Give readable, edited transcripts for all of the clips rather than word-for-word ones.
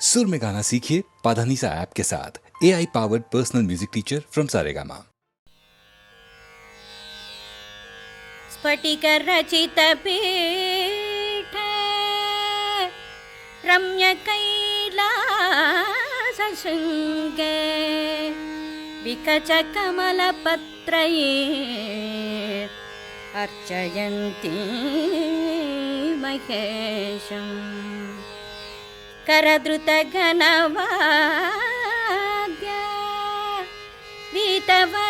सुर में गाना सीखिए पाधानीसा ऐप के साथ। AI powered personal music teacher from Saregama. स्फटिक रचित पीठ रम्य कैलास शृंगे विकच कमल पत्रैः अर्चयन्ती महेशम् करद्रुत घनवाद्य वीतवर्णायताक्षी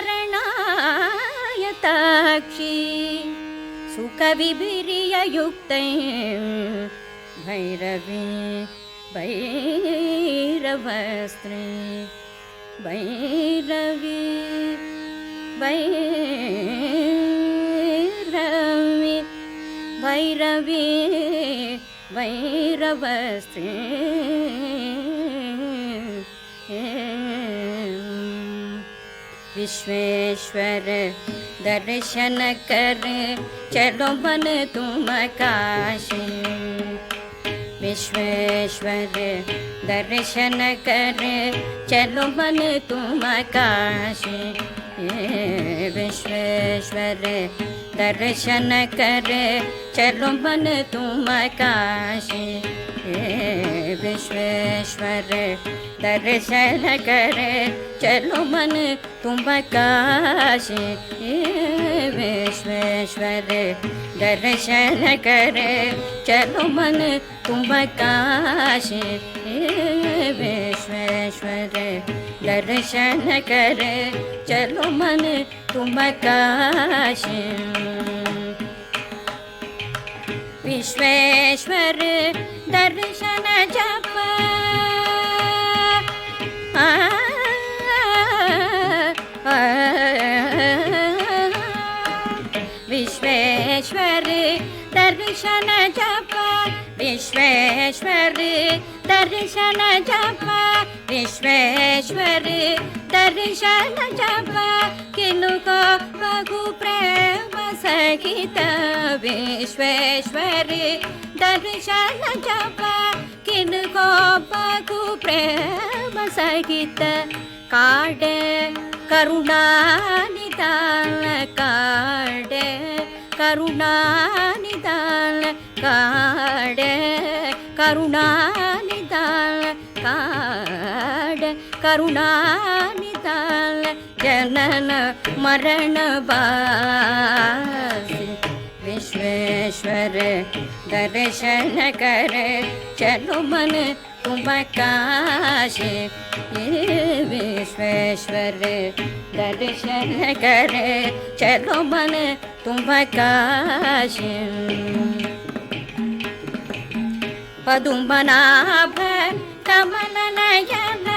सुकविभिर्ययुक्तैः भैरवी भैरवस्त्री भैरवी भैरवी भैरवी भैरवस्त्री विश्वेश्वर दर्शन कर चलो मन तुम काशी। विश्वेश्वर दर्शन कर चलो मन तुम काशी। विश्वेश्वर दर्शन कर चलो मन तुम काशी। विश्वेश्वर दर्शन कर चलो मन तुम काशी। विश्वेश्वर दर्शन कर चलो मन तुम काशी। विश्वेश्वर दर्शन कर चलो मन तुम काशी। विश्वेश्वर दर्शन जप विश्वेश्वर दर्शन जप विश्वेश्वर दर्शन जप विश्वेश्वर दर्शन जप किनुको बहु प्रेम सहित। विश्वेश्वर दर्शन जप किनुको बहु प्रेम सहित। काडे करुणानिधान काडे करुणानिधान काडे करुणानिधान काडे करुणानिधान जनन मरण बासी। विश्वेश्वर दर्शन कर चलो मन तुम काशी। विश्वेश्वर दर्शन कर चलो मन तुम काशी। पद्मनाभ कमल नयन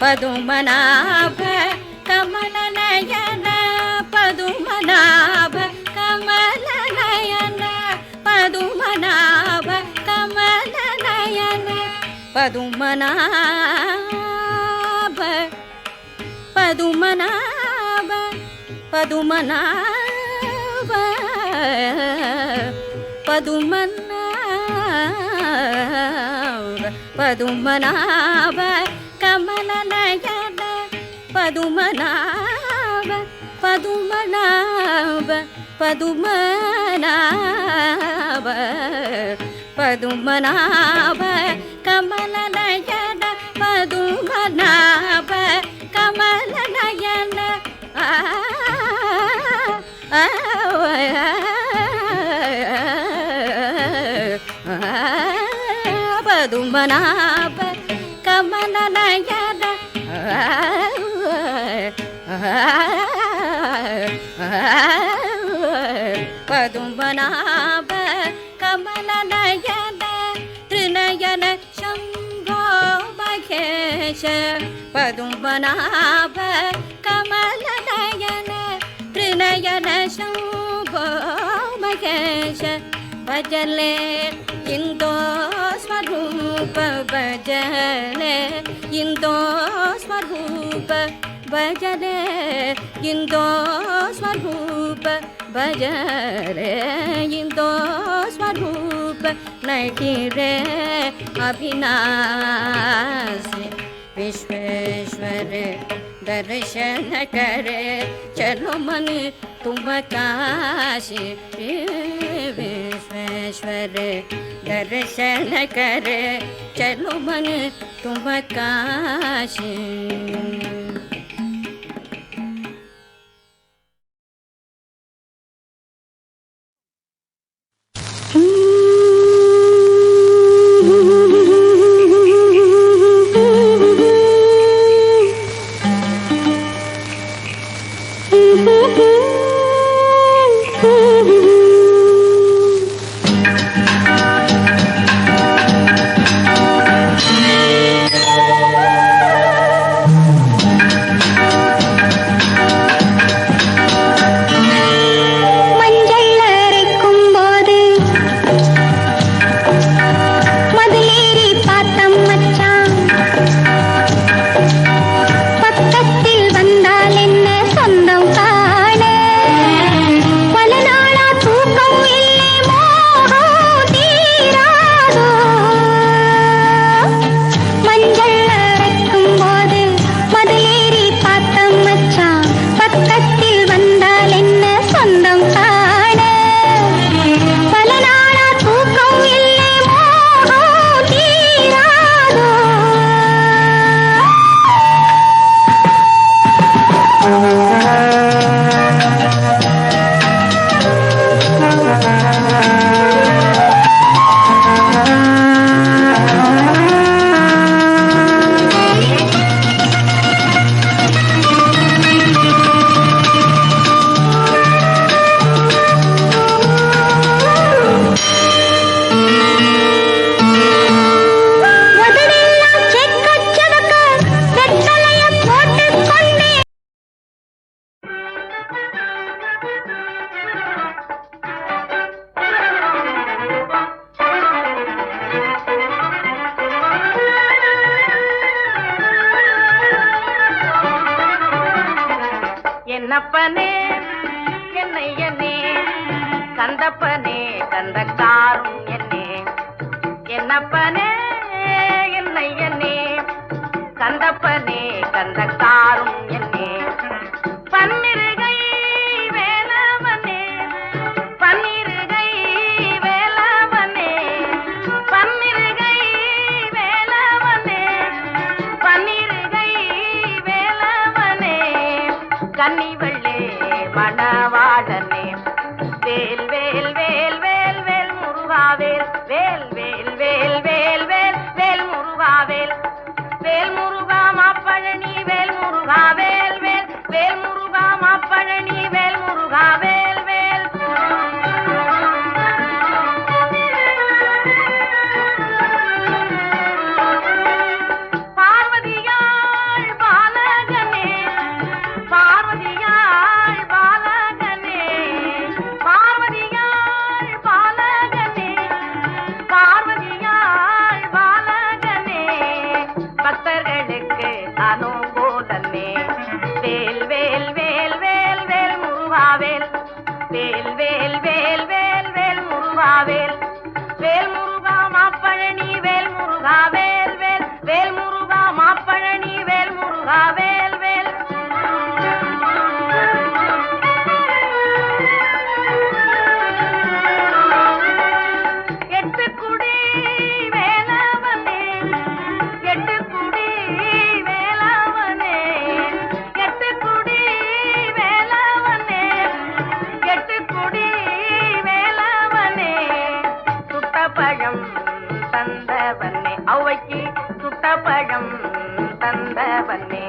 पद्मनाभ कमल नयन पद्मनाभ कमल नयन पद्मनाभ कमल नयन पद्मनाभ पद्मनाभ पद्मनाभ पद्मनाभ पद्मनाभ कमल नयन पद्मनाभ पद्मनाभ पद्मनाभ पद्मनाभ कमल नयन पद्मनाभ कमल नयन पद्मनाभ कमल नयन पद्मनाभ कमल नयन त्रिनयन शंभो महेश। पद्मनाभ कमल नयन त्रिनयन शंभो महेश। भजले इंदो स्वरूप भजले इंदो स्वरूप भजले इंदो स्वरूप भजले इंदो स्वरूप नहीं रे अभिनाशी विश्वेश्वर दर्शन करे चलो मन तुम काशी विश्वेश्वर दर्शन करे चलो मन तुम काशी என்னப்பனே என்னையனே கந்தப்பனே கந்தக்காரும் என்னே என்னப்பனே என்னையனே கந்தப்பனே கந்தக்காரும் என்னே பன்னிருகை வேலவனே பன்னிருகை வேலவனே பன்னிருகை வேலவனே பன்னிருகை வேலவனே கன்னிவள்ளே மணவாளனே வேல் வேல் வேல் வேல் வேல் முருகாவேல் வேல் வேல் வேல் வேல் வேல் வேல் முருகாவேல் வேல் முருகா மாப்பழனி வேல் முருகா வேல் வேல் வேல் முருகா மாப்பழனி வேல் முருகா வேல் வேல் பார்வதியாள் பாலகனே பார்வதியாள் பாலகனே பார்வதியாள் பாலகனே பார்வதியாள் பாலகனே பக்தர்களுக்கு அனுகூலமே வேல் வேல் வேல் வேல் வேல் முருகாவேல் வேல் வேல் வேல் வேல் வேல் முருகாவேல் வேல் முருகா மாப்பழனி வேல் முருகா வேல் வேல் வேல் முருகா மாப்பழனி வேல் முருகா வேல் வேல் எட்டுக்குடி வேலவனே எட்டுக்குடி வேலவனே எட்டுக்குடி வேலவனே எட்டுக்குடி வேலவனே சுட்டப்பழம் தந்தவனே ஔவைக்கு சுட்டப்பழம் தந்தவனே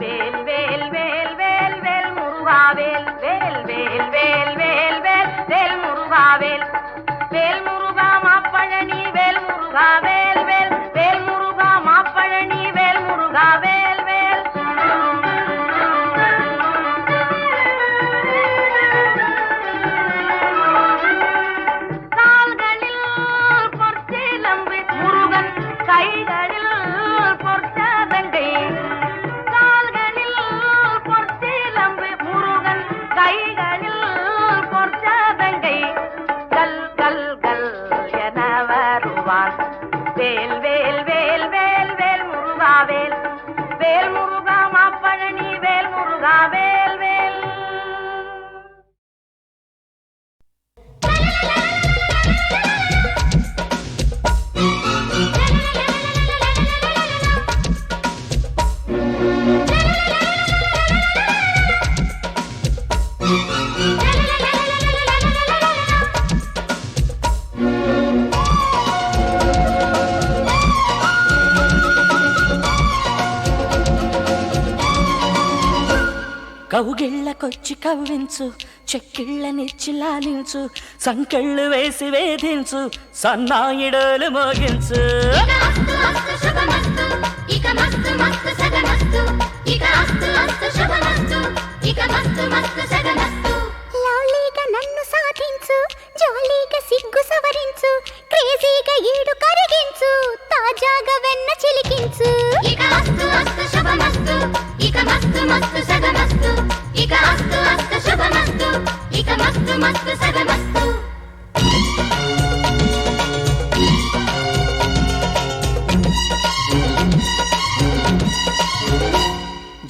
வேல் வேல் வேல் வேல் வேல் முருகாவேல் வேல் வேல் வேல் வேல் வேல் வேல் முருகாவேல் வேல் முருகா மாப்பழனி வேல் முருகா வேல் வேல் வேல் முருகா மாப்பழனி வேல் முருகா வேல் வேல் கால்களில் பொற்சிலம்பு முருகன் கைகளில் பொற்சதங்கை கால்களில் பொற்சிலம்பு முருகன் கைகளில் பொற்சதங்கை கல் கல் கல் என வருவான் வேல் வேல் வேல் வேல் வேல் முருகா வேல் வேல் முருகா மாப்பழனி வேல் முருகா வேல் வேல். కౌగిళ్ళకొచ్చి కవ్వించు చెక్కిళ్ళనిచ్చి లాలించు సంకెళ్ళు వేసి వేధించు సన్నాయిడలు మోగించు లవ్లీగా నన్ను సాధించు జాలీగా సిగ్గు సవరించు క్రేజీగా ఈడు కరిగించు తాజాగా వెన్న చిలికించు ఇక అస్తు అస్తు శుభమస్తు ఇక మస్తు మస్తు సగమస్తు ఇక అస్తు అస్తు శుభమస్తు ఇక మస్తు మస్తు సగమస్తు.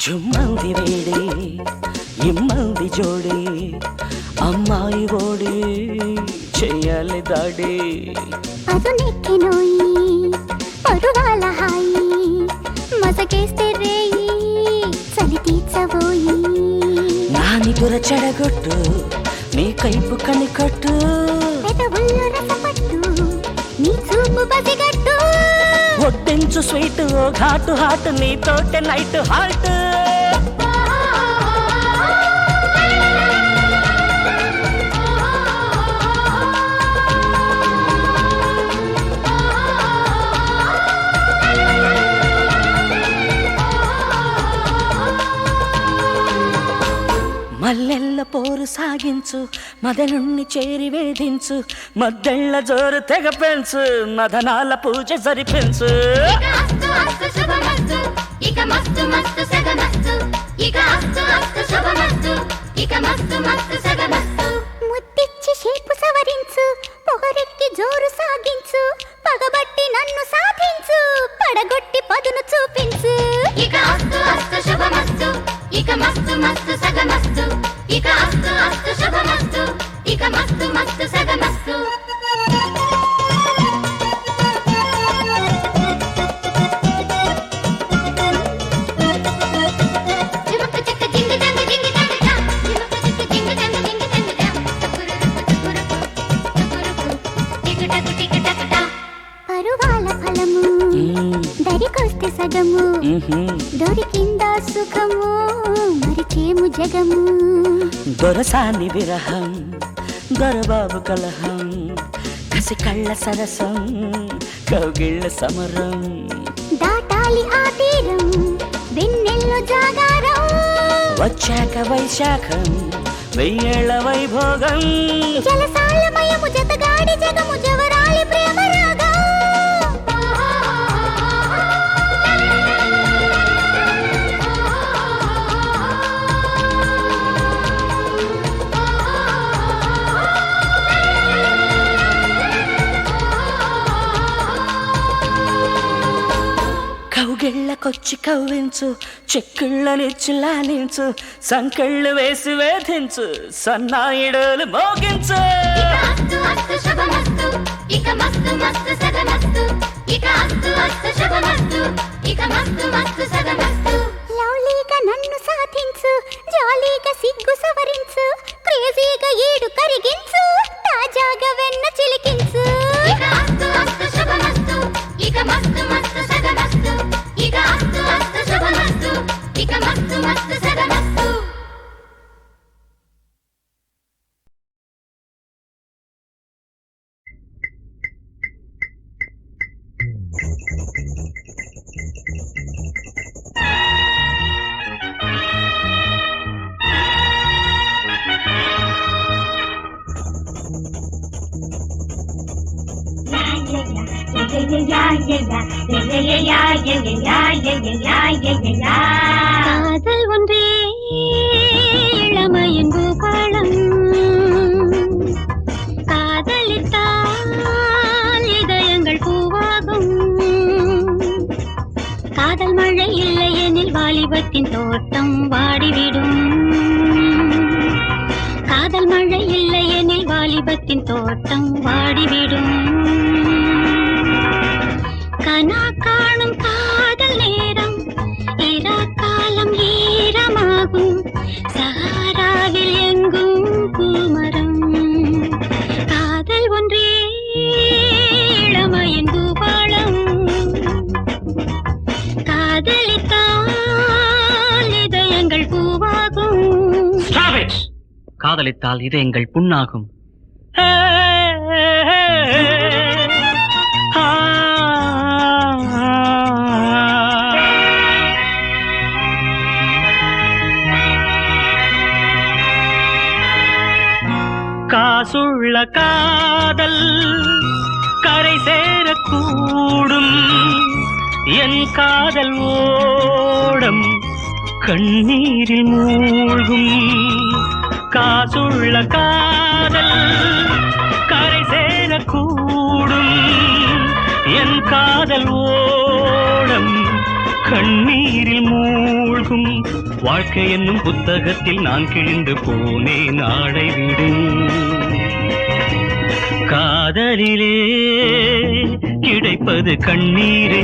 జుమ్మంది వేడి ఇమ్మంది జోడి అమ్మాయి ఓడి చెయ్యాలి దాడి ಅದು నెక్కినోయి పరువాల హాయి మసకేస్తే రేయి చలి తీర్చబోయి నాని గుర చెడగొట్టు నీ కైపు కనికట్టు పెదవుల్లో రసపట్టు నీ చూపు పసిగట్టు ఒడ్డించు స్వీట్ ఓ ఘాటు హాట్ నీతోటే నైట్ హాల్ట్ మల్లెల్ల పోరు సాగించు మదనుణ్ణి చేరి వేధించు మద్దెళ్ళ జోరు తెగ పెంచు మదనాల పూజ జరిపించు ఇక మస్తు మస్తు సగమస్తు ఇక అస్తు అస్తు శుభమస్తు ఇక మస్తు మస్తు సగమస్తు ముద్దిచ్చి షేపు సవరించు పొగరెక్కి జోరు సాగించు పగబట్టి నన్ను సాధించు పడగొట్టి పదును చూపించు ఇక అస్తు అస్తు శుభమస్తు ఇక మస్తు మస్తు సగమస్తు ఇక అస్తు అస్తు శుభమస్తు ఇక మస్తు మస్తు సగమస్తు. పరువాల ఫలము దరికొస్తే సగము దొరికిందా సుఖము మరిచేము జగము దొరసాని విరహం దొరబాబు కలహం కసి కళ్ళ సరసం కౌగిళ్ళ సమరం దాటాలి ఆ తీరం వెన్నెల్లో జాగారం వచ్చాక వైశాఖం వెయ్యేళ్ల వైభోగం జలసాలమయము జతగాడి జగము జవరాలి ప్రేమ రాగం కౌగిళ్ళకొచ్చి కవ్వించు చెక్కిళ్ళనిచ్చి లాలించు సంకెళ్ళు వేసి వేధించు సన్నాయిడలు మోగించు అస్తు అస్తు శుభమస్తు ఇక మస్తు మస్తు సగమస్తు ఇక అస్తు అస్తు శుభమస్తు ఇక మస్తు మస్తు సగమస్తు. లవ్లీగా నన్ను సాధించు జాలీగా సిగ్గు సవరించు క్రేజీగా ఈడు కరిగించు తాజాగా వెన్న చిలికించు ఇక అస్తు అస్తు శుభమస్తు ఇక మస్తు మస్తు సగమస్తు ఇక అస్తు అస్తు శుభమస్తు ఇక మస్తు మస్తు సగమస్తు. காதல் ஒன்றே இளமையின் பூபாலம் காதலித்தால் இதயங்கள் பூவாகும் எனில் வாலிபத்தின் தோட்டம் வாடிவிடும். காதல் மழை இல்லை எனில் வாலிபத்தின் தோட்டம் வாடிவிடும். கனா காணும் காதல் நேரம் இரா காலம் ஈரமாகும். சஹாராவில் எங்கும் பூமரம். காதல் ஒன்றே இளமையின் பூபாலம். காதலித்தால் இதயங்கள் பூவாகும். காதலித்தால் இதயங்கள் புண்ணாகும். காசுள்ள காதல் கரை சேரக்கூடும். என் காதல் ஓடம் கண்ணீரில் மூழ்கும். காசுள்ள காதல் கரை சேரக்கூடும். என் காதல் ஓடம் கண்ணீரில் மூழ்கும். வாழ்க்கை என்னும் புத்தகத்தில் நான் கிழிந்து போனேன் ஆடை விடு. காதலிலே கிடைப்பது கண்ணீரே.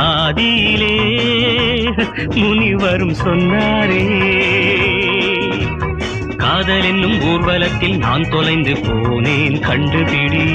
ஆதியிலே முனிவரும் சொன்னாரே. காதல் என்னும் ஊர்வலத்தில் நான் தொலைந்து போனேன் கண்டுபிடி.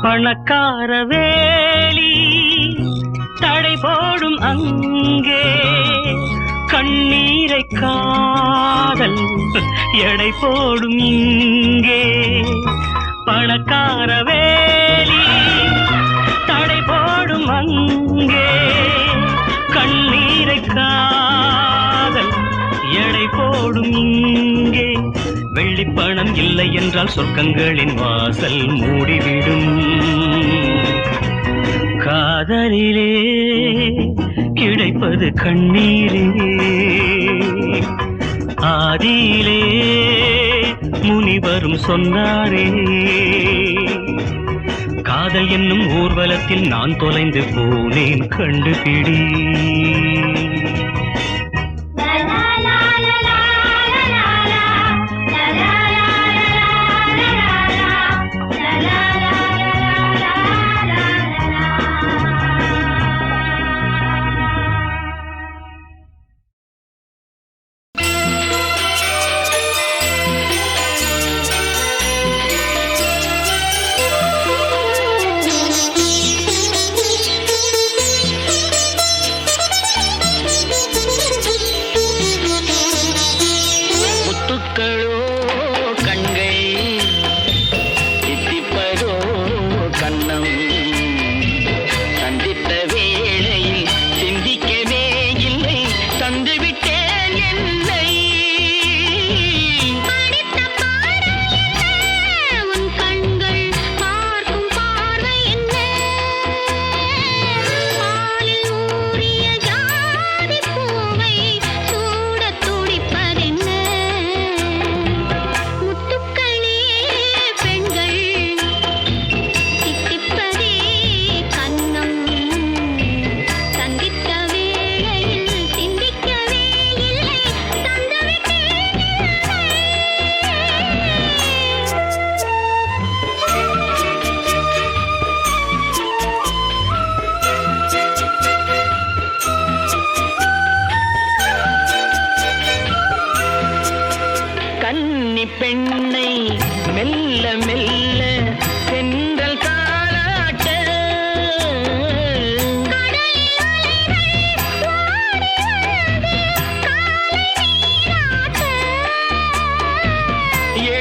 பணக்கார வேலி தடை போடும் அங்கே. கண்ணீரை காதல் எடை போடும் இங்கே. பணக்கார வேலி தடை போடும் அங்கே. கண்ணீரை காதல் எடை போடும் இங்கே. வெள்ளிப்பணம் இல்லை என்றால் சொர்க்கங்களின் வாசல் மூடிவிடும். காதலிலே கிடைப்பது கண்ணீரே. ஆதியிலே முனிவரும் சொன்னாரே. காதல் என்னும் ஊர்வலத்தில் நான் தொலைந்து போனேன் கண்டுபிடி.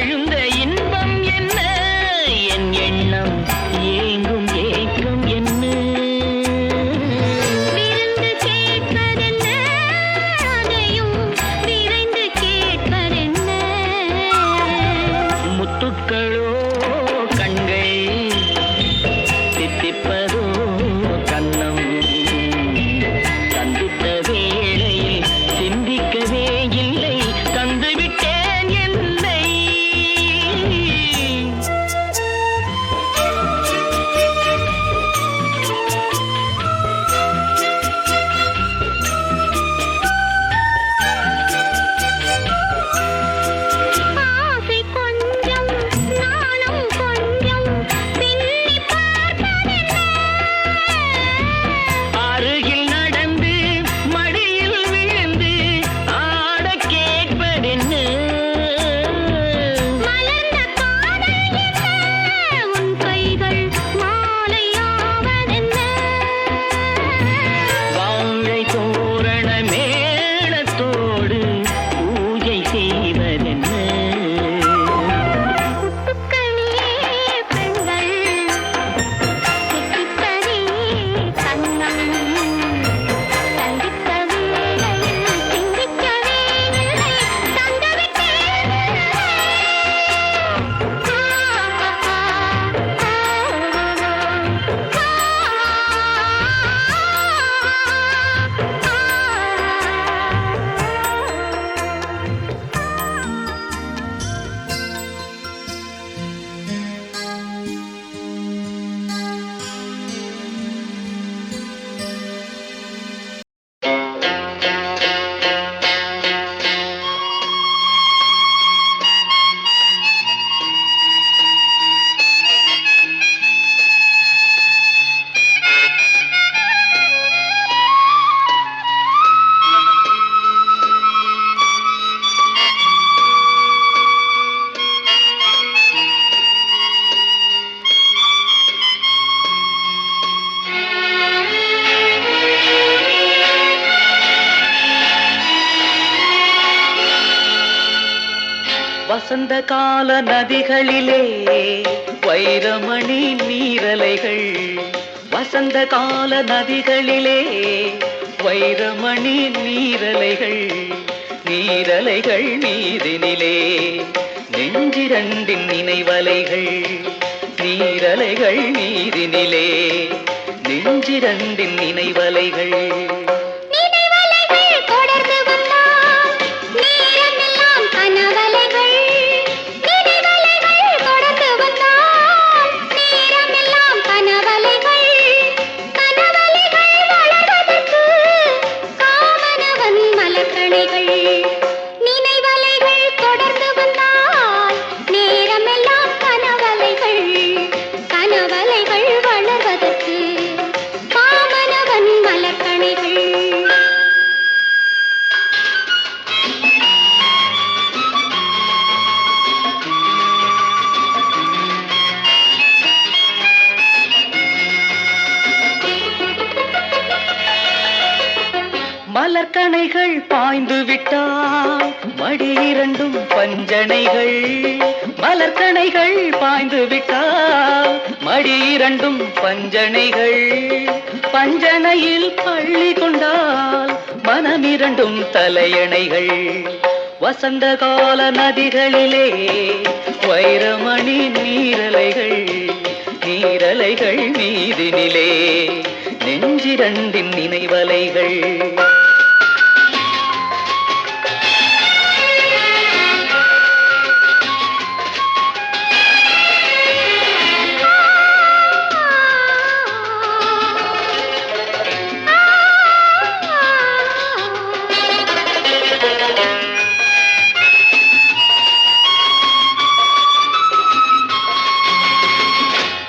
எழுந்த இன்பம் என்ன என் எண்ணம் ஏங்கும் ஏக்கம் என்ன விருந்து கேட்பதென்ன அதையும் விரைந்து கேட்பதென்ன முத்துக்களோ கண்கள் தித்திப்பதோ கண்ணம் சந்தித்த வேளையில் சிந்திக்கவே இல்லை தந்துவிட்டேன் என்னை ஆசை கொஞ்சம் நாணம் கொஞ்சம் பின்னி பார்ப்பதென்ன அருகில் நடந்து மடியில் விழுந்து ஆட கேட்பதென்ன மலர்ந்த காதல் என்ன உன் கைகள் மாலையாவதென்ன வாழை தோரண மேளத்தோடு பூஜை செய்வதென்ன முத்துக்களே பெண்கள் தித்திப்பதே கண்ணம் சந்தித்த வேளையில் சிந்திக்கவே இல்லை தந்துவிட்டேன் வசந்த கால நதிகளிலே வைரமணி நீரலைகள் வசந்த கால நதிகளிலே வைரமணி நீரலைகள் நீரலைகள் மீதினிலே நெஞ்சிரண்டின் நினைவலைகள் நீரலைகள் மீதினிலே நெஞ்சிரண்டின் நினைவலைகள் நினைவலைகள் தொடர்ந்து வந்தால் நேரமெல்லாம் கனவலைகள் நினைவலைகள் தொடர்ந்து வந்தால் நேரமெல்லாம் கனவலைகள் கனவலைகள் வளர்வதற்கு காமனவன் மலர்கணைகள் நினைவலைகள் தொடர்ந்து வந்தால் நேரமெல்லாம் கனவலைகள் கனவலைகள் வளர்வதற்கு காமனவன் மலர்கணைகள் மலர்கணைகள் பாய்ந்து விட்டால் மடி இரண்டும் பஞ்சனைகள் மலர்கணைகள் பாய்ந்து விட்டால் மடி இரண்டும் பஞ்சனைகள் பஞ்சனையில் பள்ளி கொண்டால் மனமிரண்டும் தலையணைகள் வசந்த கால நதிகளிலே வைரமணி நீரலைகள் நீரலைகள் மீதினிலே நெஞ்சிரண்டின் நினைவலைகள்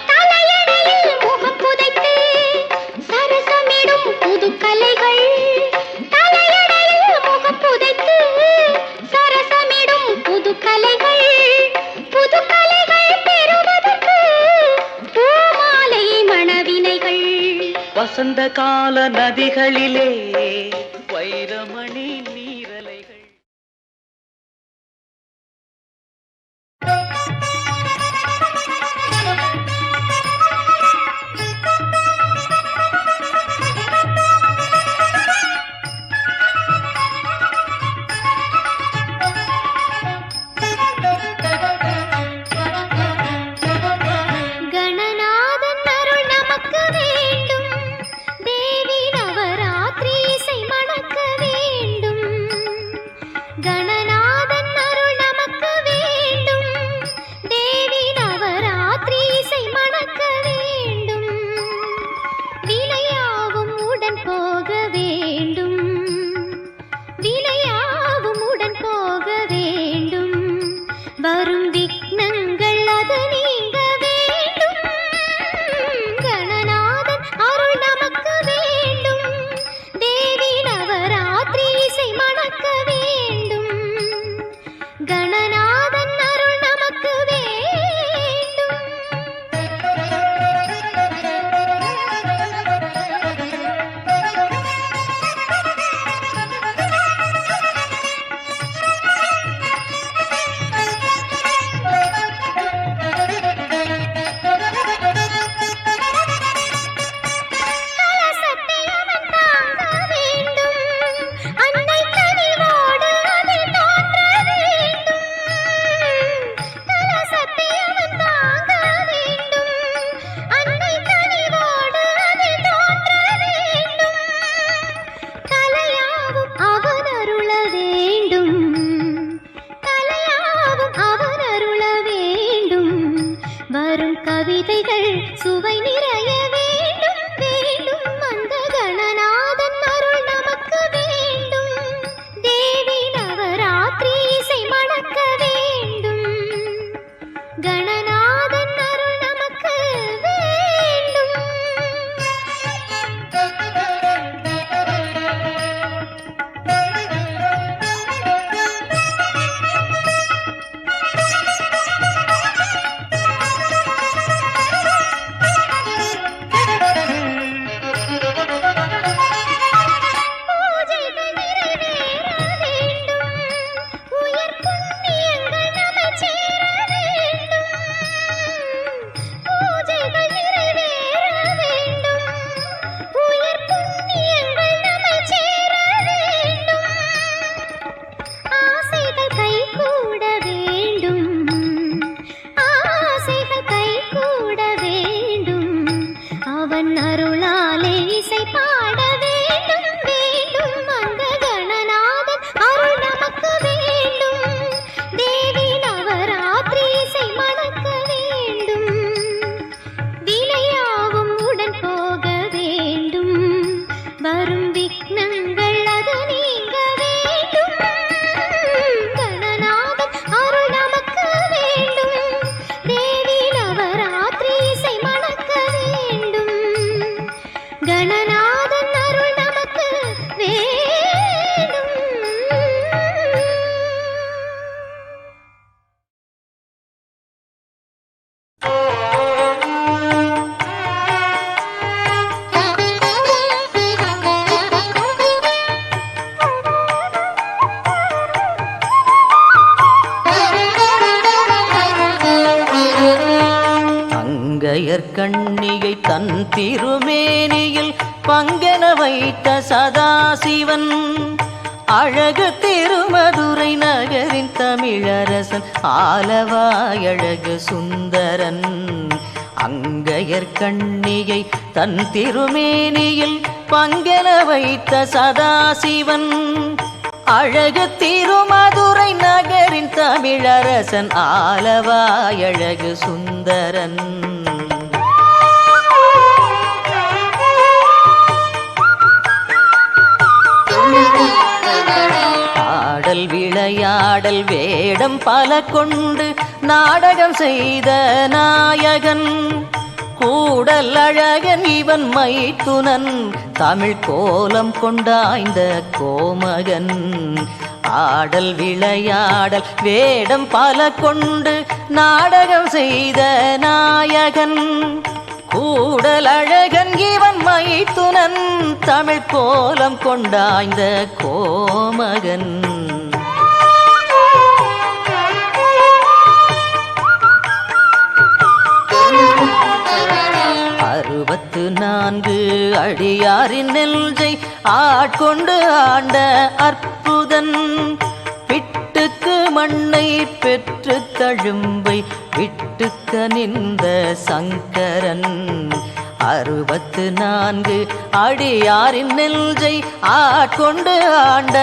தலையணையில் முகம் புதைத்து சரசமிடும் புதுக்கலைகள் தலையணையில் முகம் புதைத்து சரசமிடும் புதுக்கலைகள் புதுக்கலைகள் பெறுவதற்கு பூமாலை மணவினைகள் வசந்த கால நதிகளிலே வைரமணி நீரலைகள் வரும் கவிதைகள் சுவை நிறைய வேண்டும் வேண்டும் அந்த கணநாதன் அருள் நமக்கு வேண்டும் தேவி நவராத்திரி இசை மணக்க வேண்டும் கணநாதன் அருள் நமக்கு வேண்டும் கண்ணியை தன் திருமேனியில் பங்கென வைத்த சதாசிவன் அழகு திருமதுரை நகரின் தமிழரசன் ஆலவாயழகு சுந்தரன் அங்கையர் கண்ணியை தன் திருமேனியில் பங்கென வைத்த சதாசிவன் அழகு திருமதுரை நகரின் தமிழரசன் ஆலவாயழகு சுந்தரன் ஆடல் விளையாடல் வேடம் பல கொண்டு நாடகம் செய்த நாயகன் கூடல் அழகன் இவன் மைத்துனன் தமிழ் கோலம் கொண்டாய்ந்த கோமகன் ஆடல் விளையாடல் வேடம் பல கொண்டு நாடகம் செய்த நாயகன் கூடல் அழகன் இவன் மைத்துனன் தமிழ் கோலம் கொண்டாய்ந்த கோமகன் 64 அடியாரின் நெல்ஜை ஆட்கொண்டு ஆண்ட அற்புதன் விட்டுக்கு மண்ணை பெற்று தழும்பை விட்டுக்க நின்ற சங்கரன் 64 அடியாரின் நெல்ஜை ஆட்கொண்டு ஆண்ட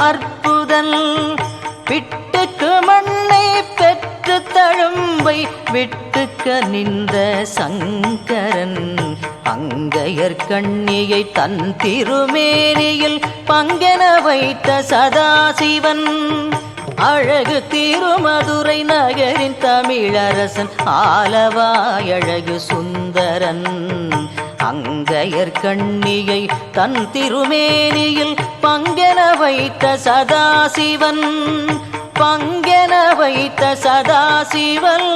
அற்புதன் விட்டுக்கு மண்ணை பெற்று தழும்பை விட்டுக்க நின்ற சங்கரன் அங்கையர் கண்ணியை தன் திருமேனியில் பங்கென வைத்த சதாசிவன் அழகு திருமதுரை நகரின் தமிழரசன் ஆலவாயழகு சுந்தரன் அங்கையர் கண்ணியை தன் திருமேனியில் பங்கென வைத்த சதாசிவன் பங்கென வைத்த சதாசிவன்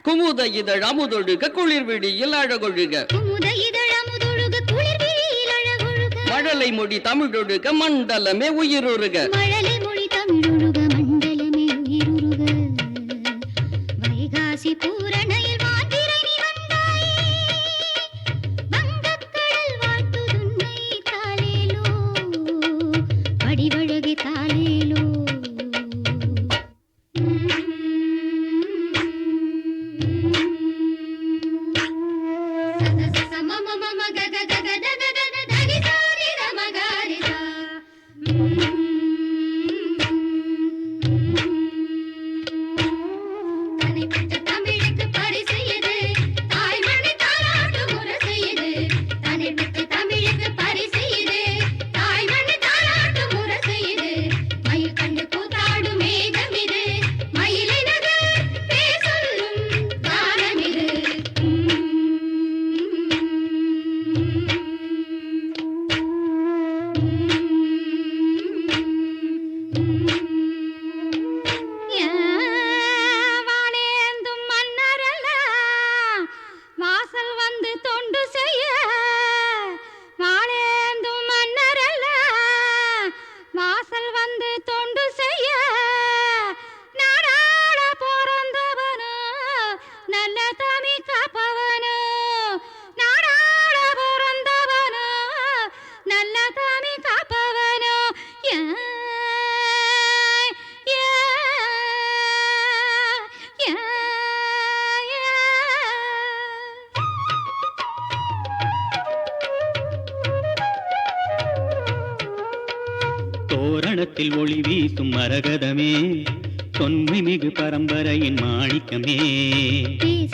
குமுத இதழ் அமுதொழுக குளிர் விடியில் அழகொழுக மழலை மொழி தமிழொழுக மண்டலமே உயிருருக வைகாசி பூரணையில் வாந்திரணி வந்தாயே வங்கக்கடல் வாழ்த்துதுன்னை தாலேலோ படிவழகி தாலேலோ நல்ல தாமி காப்பவனோ நாடாள பிறந்தவனோ நல்ல தாமி காப்பவனோ தோரணத்தில் ஒளி வீசும் மரகதமே தொன்மை மிகு பரம்பரையின் மாணிக்கமே தேச